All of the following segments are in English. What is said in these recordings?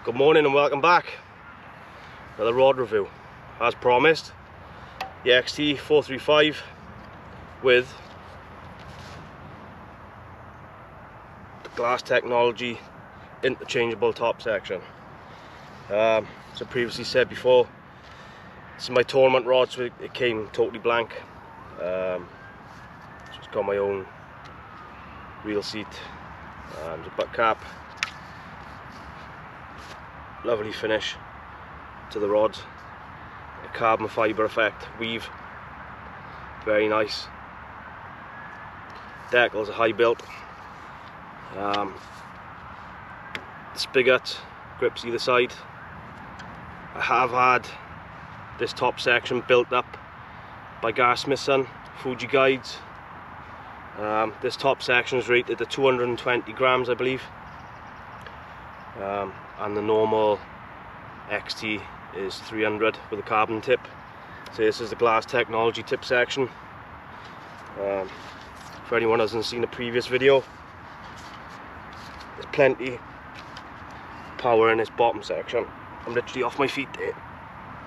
Good morning and welcome back. Another rod review. As promised, the XT 435 with the glass technology interchangeable top section. As I previously said before, this is my tournament rod, so it came totally blank. So it's got my own reel seat and a butt cap. Lovely finish to the rods, a carbon fibre effect weave, very nice. Decals are high built. The spigot grips either side. I have had this top section built up by Gareth Smithson, Fuji Guides. This top section is rated at 220 grams, I believe. And the normal XT is 300 with a carbon tip. So this is the glass technology tip section. For anyone who hasn't seen the previous video, there's plenty power in this bottom section. I'm literally off my feet there,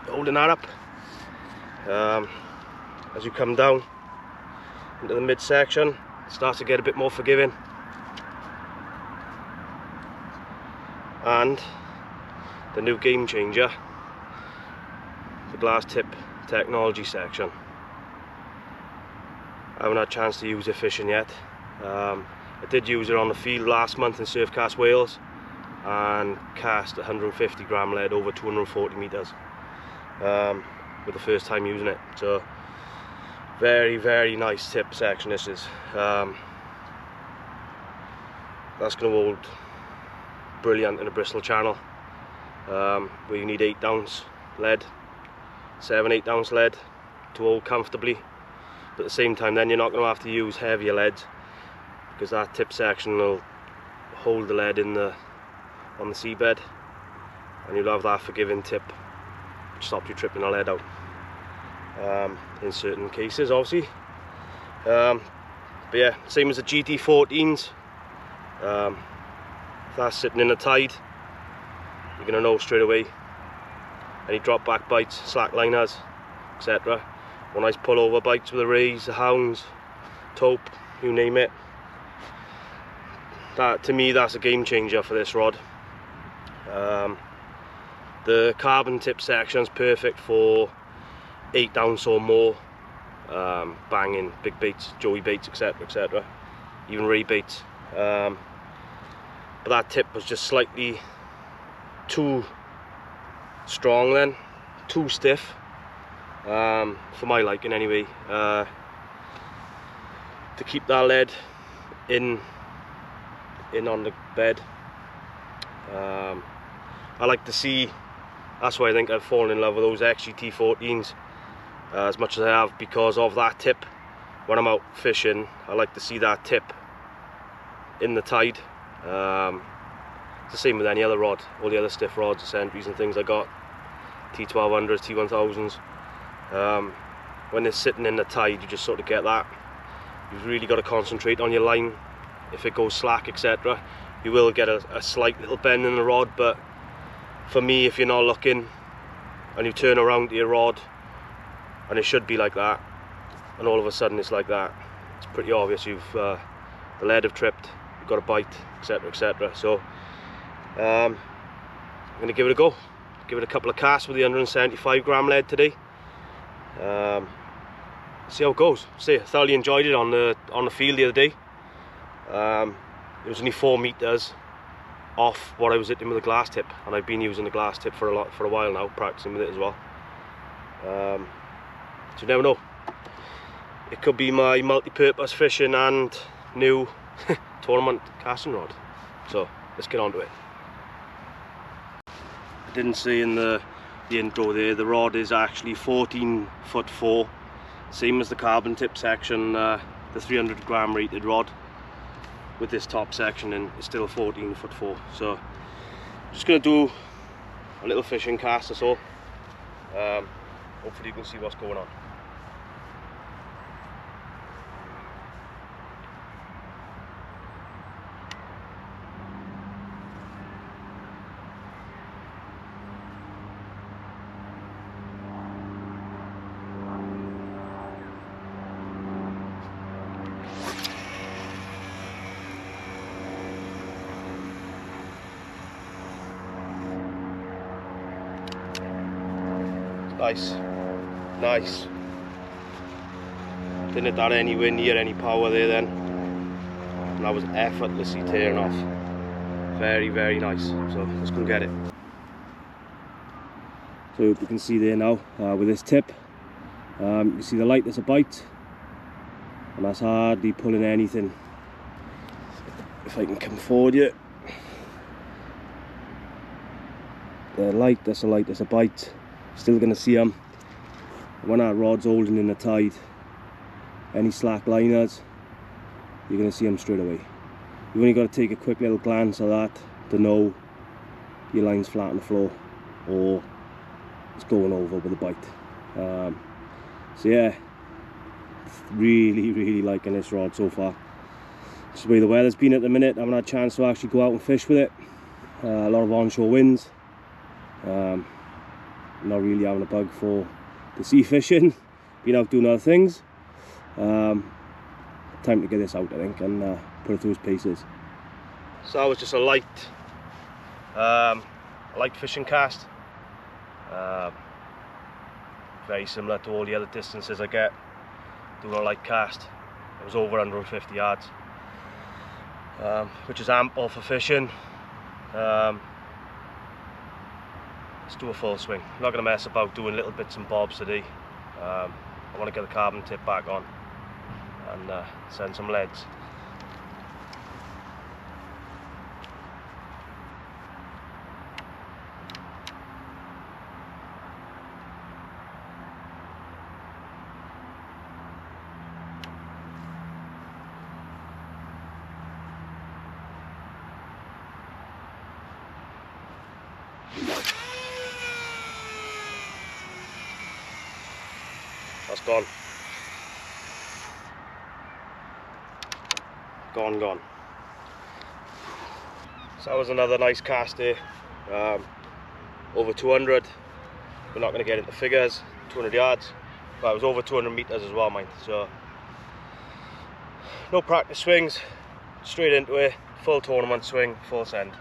holding that up. As you come down into the mid section, it starts to get a bit more forgiving. And the new game changer, the glass tip technology section. I haven't had a chance to use it fishing yet. I did use it on the field last month in Surf Cast Wales and cast 150 gram lead over 240 metres with the first time using it. So very nice tip section this is. That's going to hold brilliant in a Bristol channel, where you need 8 ounce lead, 7-8 ounce lead to hold comfortably. But at the same time, then you're not going to have to use heavier leads, because that tip section will hold the lead on the seabed, and you'll have that forgiving tip which stops you tripping the lead out in certain cases, obviously. But yeah, same as the GT14s. If that's sitting in the tide, you're going to know straight away. Any drop back bites, slack liners, etc. Or nice pull over bites with the rays, the hounds, taupe, you name it. That, to me, that's a game changer for this rod. The carbon tip section is perfect for 8 ounce or more, banging big baits, joey baits, etc., even ray baits. But that tip was just slightly too strong then, too stiff, for my liking anyway, to keep that lead in on the bed. I like to see, that's why I think I've fallen in love with those XT14s as much as I have, because of that tip. When I'm out fishing, I like to see that tip in the tide. It's the same with any other rod, all the other stiff rods, the Sentries and things I got, T1200s, T1000s. When it's sitting in the tide, you just sort of get that. You've really got to concentrate on your line. If it goes slack, etc., you will get a slight little bend in the rod, but for me, if you're not looking and you turn around to your rod and it should be like that, and all of a sudden it's like that, it's pretty obvious you've the lead have tripped, you've got a bite, etc. So I'm going to give it a go, give it a couple of casts with the 175 gram lead today. See how it goes. I thoroughly enjoyed it on the field the other day. It was only 4 meters off what I was hitting with a glass tip, and I've been using the glass tip for a while now, practicing with it as well. So you never know, it could be my multi-purpose fishing and new tournament casting rod. So let's get on to it. I didn't say in the intro there, the rod is actually 14'4", same as the carbon tip section, the 300 gram rated rod. With this top section, and it's still 14'4". So just going to do a little fishing cast or so. Hopefully you can see what's going on. Nice, nice. Didn't hit that anywhere near any power there then, and that was effortlessly tearing off. Very, very nice. So let's go and get it. So you can see there now with this tip, you can see the light, there's a bite, and that's hardly pulling anything. If I can come forward here, the light, that's a light, there's a bite. Still going to see them. When that rod's holding in the tide, any slack liners, you're going to see them straight away. You've only got to take a quick little glance at that to know your line's flat on the floor or it's going over with a bite. So yeah, really liking this rod so far. Just the way the weather's been at the minute, I haven't had a chance to actually go out and fish with it. A lot of onshore winds. Not really having a bug for the sea fishing. Been out doing other things. Time to get this out, I think, and put it through its paces. So that was just a light fishing cast. Very similar to all the other distances I get doing a light cast. It was over 150 yards, which is ample for fishing. Let's do a full swing. I'm not going to mess about doing little bits and bobs today. I want to get the carbon tip back on and send some leads. That's gone. Gone. So that was another nice cast there. Over 200. We're not going to get into figures. 200 yards. But it was over 200 meters as well, mind. So no practice swings. Straight into it. Full tournament swing. Full send.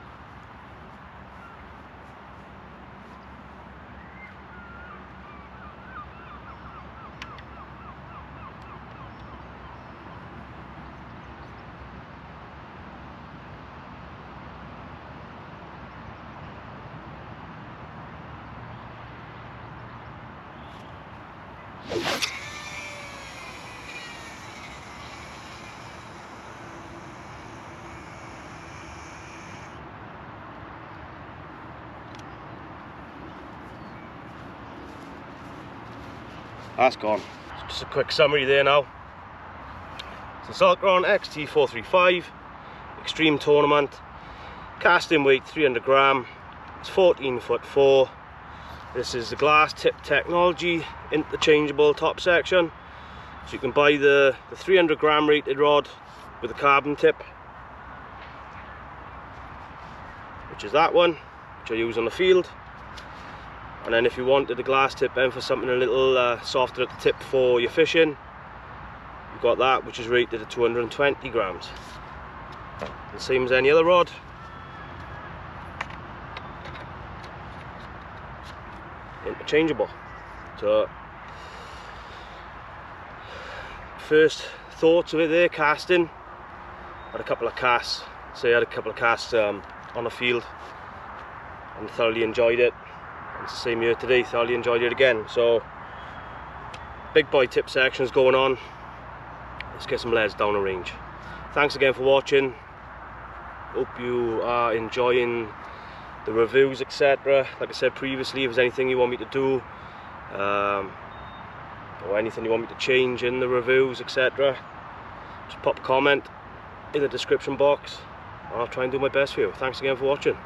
That's gone. Just a quick summary there now. It's a Zulcron XT 435 Extreme Tournament. Casting weight 300 gram. It's 14'4". This is the glass tip technology, interchangeable top section. So you can buy the 300 gram rated rod with a carbon tip, which is that one, which I use on the field. And then if you wanted the glass tip then for something a little softer at the tip for your fishing, you've got that, which is rated at 220 grams. The same as any other rod. Interchangeable. So first thoughts of it there, casting. Had a couple of casts. So I had a couple of casts on the field and thoroughly enjoyed it. It's the same here today, thoroughly enjoyed it again. So big boy tip sections going on. Let's get some leads down the range. Thanks again for watching. Hope you are enjoying the reviews, etc. Like I said previously, if there's anything you want me to do or anything you want me to change in the reviews, etc., just pop a comment in the description box and I'll try and do my best for you. Thanks again for watching.